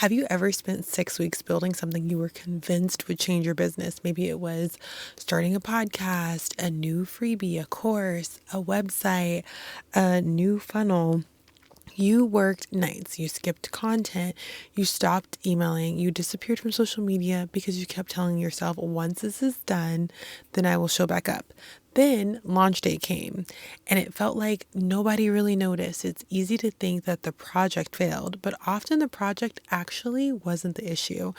Have you ever spent 6 weeks building something you were convinced would change your business? Maybe it was starting a podcast, a new freebie, a course, a website, a new funnel. You worked nights, you skipped content, you stopped emailing, you disappeared from social media because you kept telling yourself, once this is done, then I will show back up. Then launch day came and it felt like nobody really noticed. It's easy to think that the project failed, but often the project actually wasn't the issue.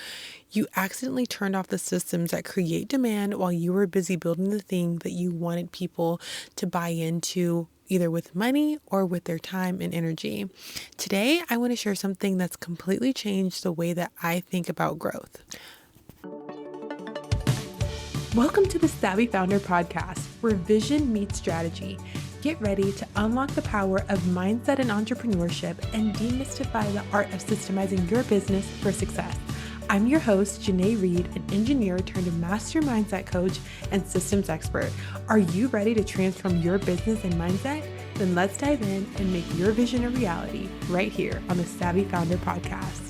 You accidentally turned off the systems that create demand while you were busy building the thing that you wanted people to buy into, either with money or with their time and energy. Today, I want to share something that's completely changed the way that I think about growth. Welcome to the Savvy Founder Podcast, where vision meets strategy. Get ready to unlock the power of mindset and entrepreneurship and demystify the art of systemizing your business for success. I'm your host, Janae Reed, an engineer turned master mindset coach and systems expert. Are you ready to transform your business and mindset? Then let's dive in and make your vision a reality right here on the Savvy Founder Podcast.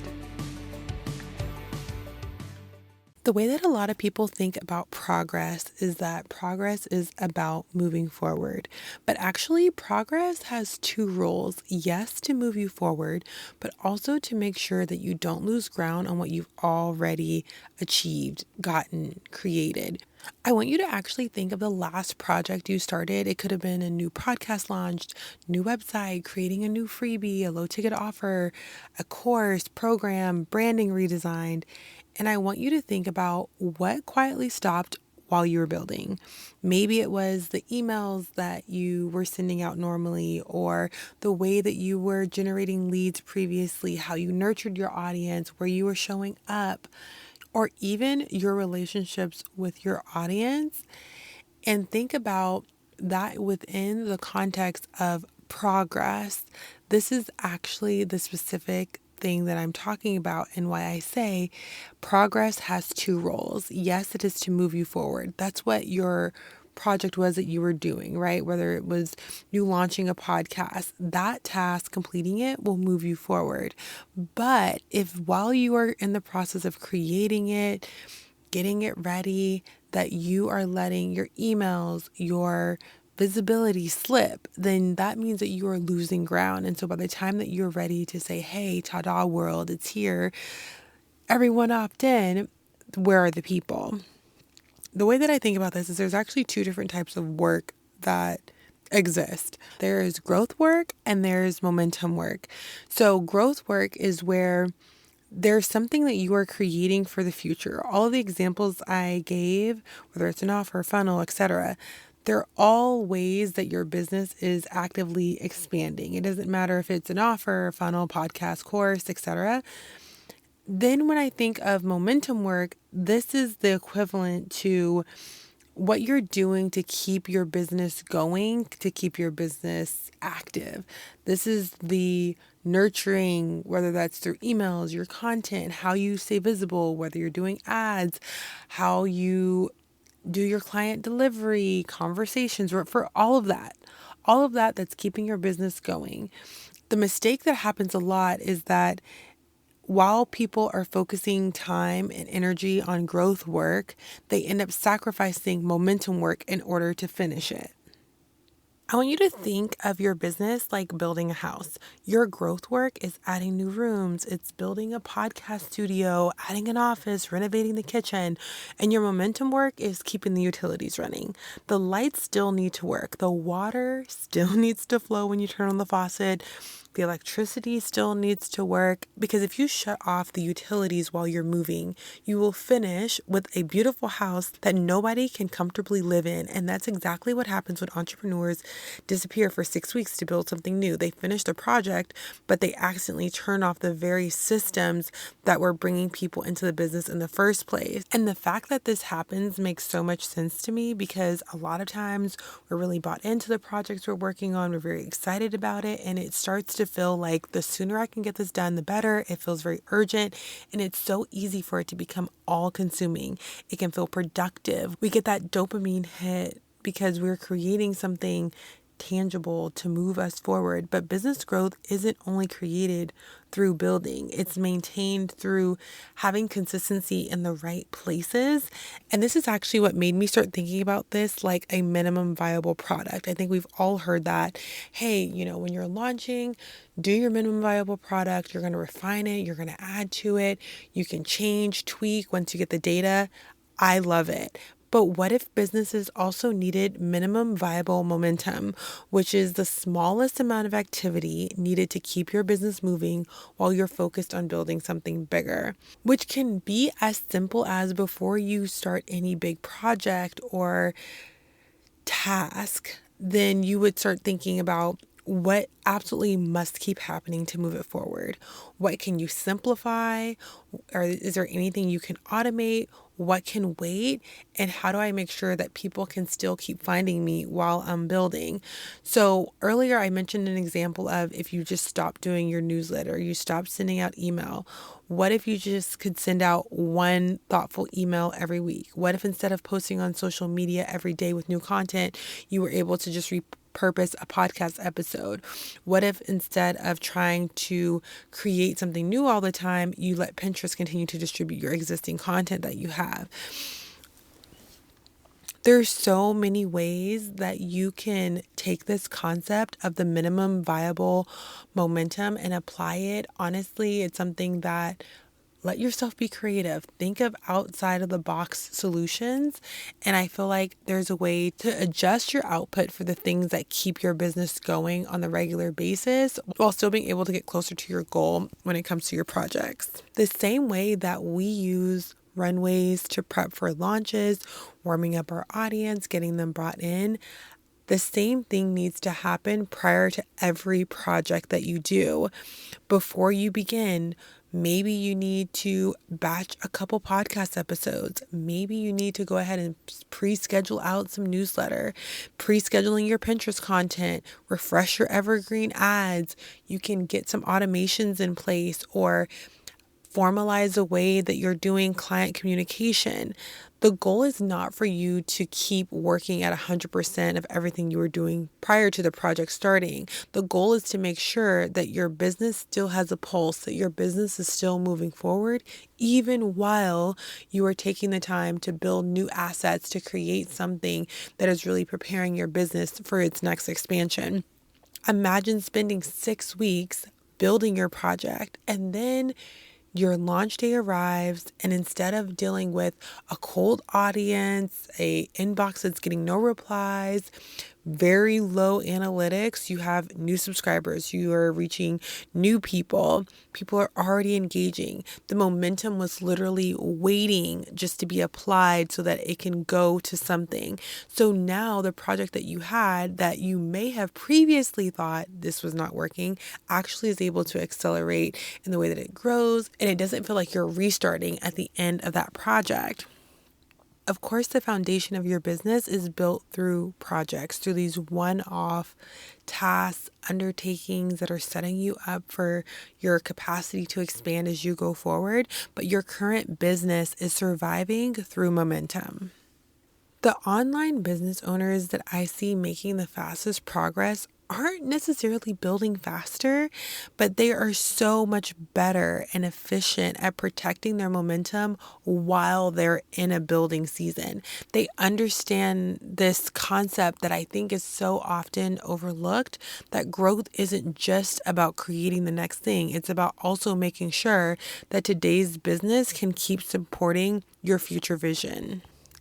The way that a lot of people think about progress is that progress is about moving forward. But actually, progress has two roles. Yes, to move you forward, but also to make sure that you don't lose ground on what you've already achieved, gotten, created. I want you to actually think of the last project you started. It could have been a new podcast launched, new website, creating a new freebie, a low ticket offer, a course, program, branding redesigned. And I want you to think about what quietly stopped while you were building. Maybe it was the emails that you were sending out normally, or the way that you were generating leads previously, how you nurtured your audience, where you were showing up, or even your relationships with your audience. And think about that within the context of progress. This is actually the specific thing that I'm talking about, and why I say progress has two roles. Yes, it is to move you forward. That's what your project was that you were doing, right? Whether it was you launching a podcast, that task, completing it will move you forward. But if while you are in the process of creating it, getting it ready, that you are letting your emails, your visibility slip, then that means that you are losing ground. And so by the time that you're ready to say, hey, ta-da world, it's here, everyone opt in, where are the people? The way that I think about this is there's actually two different types of work that exist. There's growth work and there's momentum work. So growth work is where there's something that you are creating for the future. All of the examples I gave, whether it's an offer, funnel, etc., they're all ways that your business is actively expanding. It doesn't matter if it's an offer, funnel, podcast, course, etc. Then when I think of momentum work, this is the equivalent to what you're doing to keep your business going, to keep your business active. This is the nurturing, whether that's through emails, your content, how you stay visible, whether you're doing ads, how you do your client delivery, conversations, or for all of that that's keeping your business going. The mistake that happens a lot is that while people are focusing time and energy on growth work, they end up sacrificing momentum work in order to finish it. I want you to think of your business like building a house. Your growth work is adding new rooms, it's building a podcast studio, adding an office, renovating the kitchen, and your momentum work is keeping the utilities running. The lights still need to work. The water still needs to flow when you turn on the faucet. The electricity still needs to work, because if you shut off the utilities while you're moving, you will finish with a beautiful house that nobody can comfortably live in. And that's exactly what happens when entrepreneurs disappear for 6 weeks to build something new. They finish the project, but they accidentally turn off the very systems that were bringing people into the business in the first place. And the fact that this happens makes so much sense to me, because a lot of times we're really bought into the projects we're working on. We're very excited about it, and it starts to feel like the sooner I can get this done, the better. It feels very urgent, and it's so easy for it to become all consuming. It can feel productive. We get that dopamine hit because we're creating something tangible to move us forward. But business growth isn't only created through building, it's maintained through having consistency in the right places. And this is actually what made me start thinking about this like a minimum viable product. I think we've all heard that. Hey, when you're launching, do your minimum viable product. You're going to refine it, you're going to add to it, you can change, tweak once you get the data. I love it. But what if businesses also needed minimum viable momentum, which is the smallest amount of activity needed to keep your business moving while you're focused on building something bigger, which can be as simple as before you start any big project or task, then you would start thinking about what absolutely must keep happening to move it forward. What can you simplify? Or is there anything you can automate? What can wait? And how do I make sure that people can still keep finding me while I'm building? So earlier I mentioned an example of if you just stop doing your newsletter, you stop sending out email. What if you just could send out one thoughtful email every week? What if instead of posting on social media every day with new content, you were able to just repurpose a podcast episode? What if instead of trying to create something new all the time, you let Pinterest continue to distribute your existing content that you have? There's so many ways that you can take this concept of the minimum viable momentum and apply it. Honestly, it's something that let yourself be creative. Think of outside of the box solutions. And I feel like there's a way to adjust your output for the things that keep your business going on the regular basis while still being able to get closer to your goal when it comes to your projects. The same way that we use runways to prep for launches, warming up our audience, getting them brought in, the same thing needs to happen prior to every project that you do. Before you begin, maybe you need to batch a couple podcast episodes. Maybe you need to go ahead and pre-schedule out some newsletter, pre-scheduling your Pinterest content, refresh your evergreen ads. You can get some automations in place or formalize a way that you're doing client communication. The goal is not for you to keep working at 100% of everything you were doing prior to the project starting. The goal is to make sure that your business still has a pulse, that your business is still moving forward, even while you are taking the time to build new assets to create something that is really preparing your business for its next expansion. Imagine spending 6 weeks building your project and then your launch day arrives, and instead of dealing with a cold audience, a inbox that's getting no replies, very low analytics, you have new subscribers, you are reaching new people, people are already engaging. The momentum was literally waiting just to be applied so that it can go to something. So now the project that you had that you may have previously thought this was not working actually is able to accelerate in the way that it grows, and it doesn't feel like you're restarting at the end of that project. Of course, the foundation of your business is built through projects, through these one-off tasks, undertakings that are setting you up for your capacity to expand as you go forward. But your current business is surviving through momentum. The online business owners that I see making the fastest progress aren't necessarily building faster, but they are so much better and efficient at protecting their momentum while they're in a building season. They understand this concept that I think is so often overlooked, that growth isn't just about creating the next thing. It's about also making sure that today's business can keep supporting your future vision.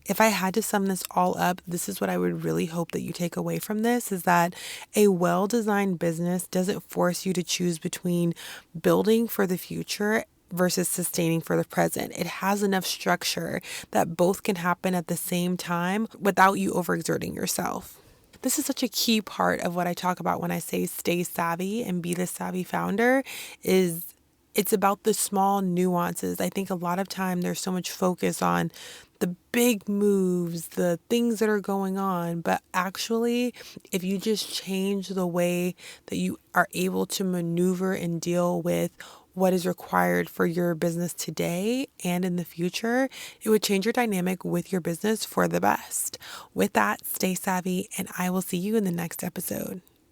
If I had to sum this all up, this is what I would really hope that you take away from this, is that a well-designed business doesn't force you to choose between building for the future versus sustaining for the present. It has enough structure that both can happen at the same time without you overexerting yourself. This is such a key part of what I talk about when I say stay savvy and be the savvy founder. It's about the small nuances. I think a lot of time there's so much focus on the big moves, the things that are going on. But actually, if you just change the way that you are able to maneuver and deal with what is required for your business today and in the future, it would change your dynamic with your business for the best. With that, stay savvy, and I will see you in the next episode.